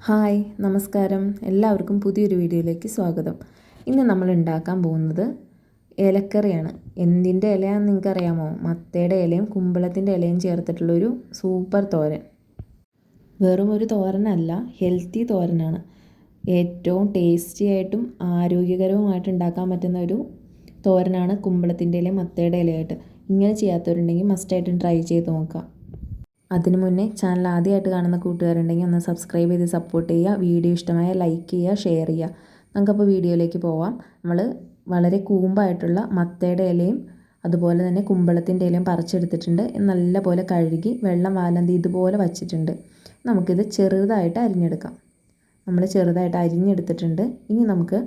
Hi നമസ്കാരം, എല്ലാവർക്കും പുതിയൊരു വീഡിയോയിലേക്ക് സ്വാഗതം. ഇന്ന് നമ്മൾ ഉണ്ടാക്കാൻ പോകുന്നത് ഇലക്കറിയാണ്. എന്തിൻ്റെ ഇലയാണെന്ന് നിങ്ങൾക്കറിയാമോ? മത്തയുടെ ഇലയും കുമ്പളത്തിൻ്റെ ഇലയും ചേർത്തിട്ടുള്ളൊരു സൂപ്പർ തോരൻ. വെറും ഒരു തോരനല്ല, ഹെൽത്തി തോരനാണ്. ഏറ്റവും ടേസ്റ്റി ആയിട്ടും ആരോഗ്യകരവുമായിട്ട് ഉണ്ടാക്കാൻ പറ്റുന്ന ഒരു തോരനാണ് കുമ്പളത്തിൻ്റെ ഇലയും മത്തയുടെ ഇലയായിട്ട്. ഇങ്ങനെ ചെയ്യാത്തവരുണ്ടെങ്കിൽ മസ്റ്റായിട്ടും ട്രൈ ചെയ്ത് നോക്കാം. അതിനു മുന്നേ ചാനൽ ആദ്യമായിട്ട് കാണുന്ന കൂട്ടുകാരുണ്ടെങ്കിൽ ഒന്ന് സബ്സ്ക്രൈബ് ചെയ്ത് സപ്പോർട്ട് ചെയ്യുക. വീഡിയോ ഇഷ്ടമായ ലൈക്ക് ചെയ്യുക, ഷെയർ ചെയ്യുക. നമുക്കപ്പോൾ വീഡിയോയിലേക്ക് പോവാം. നമ്മൾ വളരെ കൂമ്പായിട്ടുള്ള മത്തയുടെ ഇലയും അതുപോലെ തന്നെ കുമ്പളത്തിൻ്റെ ഇലയും പറിച്ചെടുത്തിട്ടുണ്ട്. നല്ലപോലെ കഴുകി വെള്ളം വാലന്തി ഇതുപോലെ വച്ചിട്ടുണ്ട്. നമുക്കിത് ചെറുതായിട്ട് അരിഞ്ഞെടുക്കാം. നമ്മൾ ചെറുതായിട്ട് അരിഞ്ഞെടുത്തിട്ടുണ്ട്. ഇനി നമുക്ക്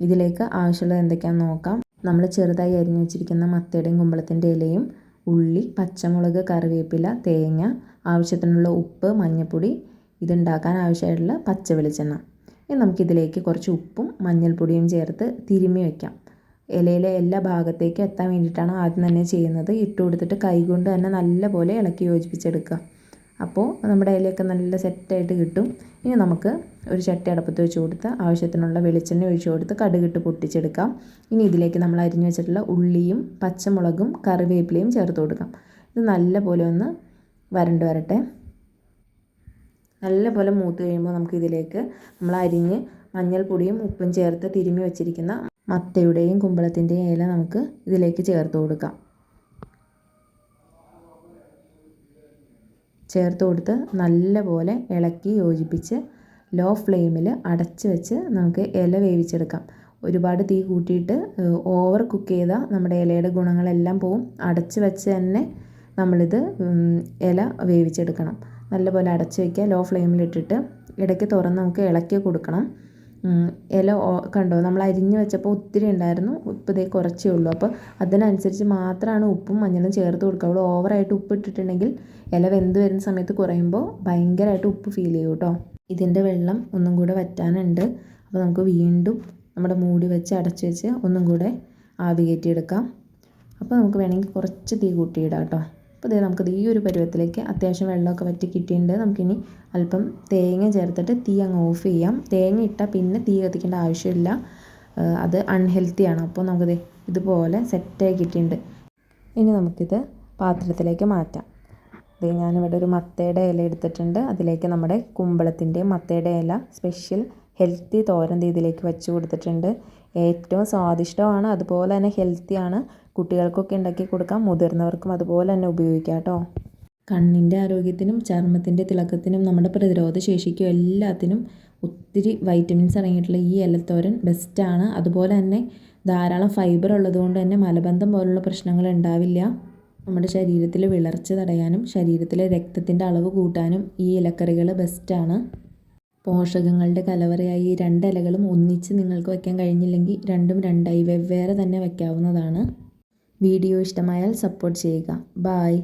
ഇതിലേക്ക് ആവശ്യമുള്ളത് എന്തൊക്കെയാണെന്ന് നോക്കാം. നമ്മൾ ചെറുതായി അരിഞ്ഞു വെച്ചിരിക്കുന്ന മത്തയുടെയും കുമ്പളത്തിൻ്റെ ഇലയും, ഉള്ളി, പച്ചമുളക്, കറിവേപ്പില, തേങ്ങ, ആവശ്യത്തിനുള്ള ഉപ്പ്, മഞ്ഞൾപ്പൊടി, ഇതുണ്ടാക്കാൻ ആവശ്യമായിട്ടുള്ള പച്ച വെളിച്ചെണ്ണ. ഇനി നമുക്കിതിലേക്ക് കുറച്ച് ഉപ്പും മഞ്ഞൾപ്പൊടിയും ചേർത്ത് തിരുമ്മി വയ്ക്കാം. ഇലയിലെ എല്ലാ ഭാഗത്തേക്കും എത്താൻ വേണ്ടിയിട്ടാണ് ആദ്യം തന്നെ ചെയ്യുന്നത്. ഇട്ട് കൊടുത്തിട്ട് കൈകൊണ്ട് തന്നെ നല്ലപോലെ ഇളക്കി യോജിപ്പിച്ചെടുക്കുക. അപ്പോൾ നമ്മുടെ ഇലയൊക്കെ നല്ല സെറ്റായിട്ട് കിട്ടും. ഇനി നമുക്ക് ഒരു ചട്ടി അടപ്പത്ത് വെച്ച് കൊടുത്ത് ആവശ്യത്തിനുള്ള വെളിച്ചെണ്ണ ഒഴിച്ച് കൊടുത്ത് കടുകിട്ട് പൊട്ടിച്ചെടുക്കാം. ഇനി ഇതിലേക്ക് നമ്മൾ അരിഞ്ഞു വെച്ചിട്ടുള്ള ഉള്ളിയും പച്ചമുളകും കറിവേപ്പിലയും ചേർത്ത് കൊടുക്കാം. ഇത് നല്ലപോലെ ഒന്ന് വരണ്ട് വരട്ടെ. നല്ലപോലെ മൂത്ത് കഴിയുമ്പോൾ നമുക്കിതിലേക്ക് നമ്മൾ അരിഞ്ഞ് മഞ്ഞൾപ്പൊടിയും ഉപ്പും ചേർത്ത് തിരുമ്മി വെച്ചിരിക്കുന്ന മത്തയുടെയും കുമ്പളത്തിൻ്റെയും ഇല നമുക്ക് ഇതിലേക്ക് ചേർത്ത് കൊടുക്കാം. ചേർത്ത് കൊടുത്ത് നല്ലപോലെ ഇളക്കി യോജിപ്പിച്ച് ലോ ഫ്ലെയിമിൽ അടച്ച് വെച്ച് നമുക്ക് ഇല വേവിച്ചെടുക്കാം. ഒരുപാട് തീ കൂട്ടിയിട്ട് ഓവർ കുക്ക് ചെയ്താൽ നമ്മുടെ ഇലയുടെ ഗുണങ്ങളെല്ലാം പോവും. അടച്ച് വെച്ച് തന്നെ നമ്മളിത് ഇല വേവിച്ചെടുക്കണം. നല്ലപോലെ അടച്ച് വയ്ക്കുക. ലോ ഫ്ലെയിമിലിട്ടിട്ട് ഇടയ്ക്ക് തുറന്ന് നമുക്ക് ഇളക്കി കൊടുക്കണം. ഇല കണ്ടോ, നമ്മൾ അരിഞ്ഞ് വെച്ചപ്പോൾ ഒത്തിരി ഉണ്ടായിരുന്നു. ഉപ്പ് ഇതേ കുറച്ചേ ഉള്ളൂ. അപ്പോൾ അതിനനുസരിച്ച് മാത്രമാണ് ഉപ്പും മഞ്ഞളും ചേർത്ത് കൊടുക്കാവുള്ളൂ. ഓവറായിട്ട് ഉപ്പ് ഇട്ടിട്ടുണ്ടെങ്കിൽ ഇല വെന്ത് വരുന്ന സമയത്ത് കുറയുമ്പോൾ ഭയങ്കരമായിട്ട് ഉപ്പ് ഫീൽ ചെയ്യും കേട്ടോ. ഇതിൻ്റെ വെള്ളം ഒന്നും കൂടെ വറ്റാനുണ്ട്. അപ്പോൾ നമുക്ക് വീണ്ടും നമ്മുടെ മൂടി വെച്ച് അടച്ച് വെച്ച് ഒന്നും കൂടെ ആവി കയറ്റിയെടുക്കാം. അപ്പോൾ നമുക്ക് വേണമെങ്കിൽ കുറച്ച് തീ കൂട്ടിയിടാം കേട്ടോ. അപ്പോൾ ഇതേ നമുക്കത് ഈ ഒരു പരുവത്തിലേക്ക് അത്യാവശ്യം വെള്ളമൊക്കെ വറ്റി കിട്ടിയിട്ടുണ്ട്. നമുക്കിനി അല്പം തേങ്ങ ചേർത്തിട്ട് തീ അങ്ങ് ഓഫ് ചെയ്യാം. തേങ്ങ ഇട്ടാൽ പിന്നെ തീ കത്തിക്കേണ്ട ആവശ്യമില്ല, അത് അൺഹെൽത്തിയാണ്. അപ്പോൾ നമുക്കിത് ഇതുപോലെ സെറ്റായി കിട്ടിയിട്ടുണ്ട്. ഇനി നമുക്കിത് പാത്രത്തിലേക്ക് മാറ്റാം. ഇത് ഞാനിവിടെ ഒരു മത്തയുടെ ഇല എടുത്തിട്ടുണ്ട്. അതിലേക്ക് നമ്മുടെ കുമ്പളത്തിൻ്റെയും മത്തയുടെ ഇല സ്പെഷ്യൽ ഹെൽത്തി തോരൻ ഇതിലേക്ക് വെച്ച് കൊടുത്തിട്ടുണ്ട്. ഏറ്റവും സ്വാദിഷ്ടമാണ്, അതുപോലെ തന്നെ ഹെൽത്തിയാണ്. കുട്ടികൾക്കൊക്കെ ഉണ്ടാക്കി കൊടുക്കാം, മുതിർന്നവർക്കും അതുപോലെ തന്നെ ഉപയോഗിക്കാം കേട്ടോ. കണ്ണിൻ്റെ ആരോഗ്യത്തിനും ചർമ്മത്തിൻ്റെ തിളക്കത്തിനും നമ്മുടെ പ്രതിരോധ ശേഷിക്കും എല്ലാത്തിനും ഒത്തിരി വൈറ്റമിൻസ് അടങ്ങിയിട്ടുള്ള ഈ ഇലത്തോരൻ ബെസ്റ്റാണ്. അതുപോലെ തന്നെ ധാരാളം ഫൈബർ ഉള്ളതുകൊണ്ട് തന്നെ മലബന്ധം പോലുള്ള പ്രശ്നങ്ങൾ ഉണ്ടാവില്ല. നമ്മുടെ ശരീരത്തിൽ വിളർച്ച തടയാനും ശരീരത്തിലെ രക്തത്തിൻ്റെ അളവ് കൂട്ടാനും ഈ ഇലക്കറികൾ ബെസ്റ്റാണ്. പോഷകങ്ങളുടെ കലവറയായി ഈ രണ്ട് ഇലകളും ഒന്നിച്ച് നിങ്ങൾക്ക് വയ്ക്കാൻ കഴിഞ്ഞില്ലെങ്കിൽ രണ്ടും രണ്ടായി വെവ്വേറെ തന്നെ വയ്ക്കാവുന്നതാണ്. വീഡിയോ ഇഷ്ടമായാൽ സപ്പോർട്ട് ചെയ്യുക. ബായ്.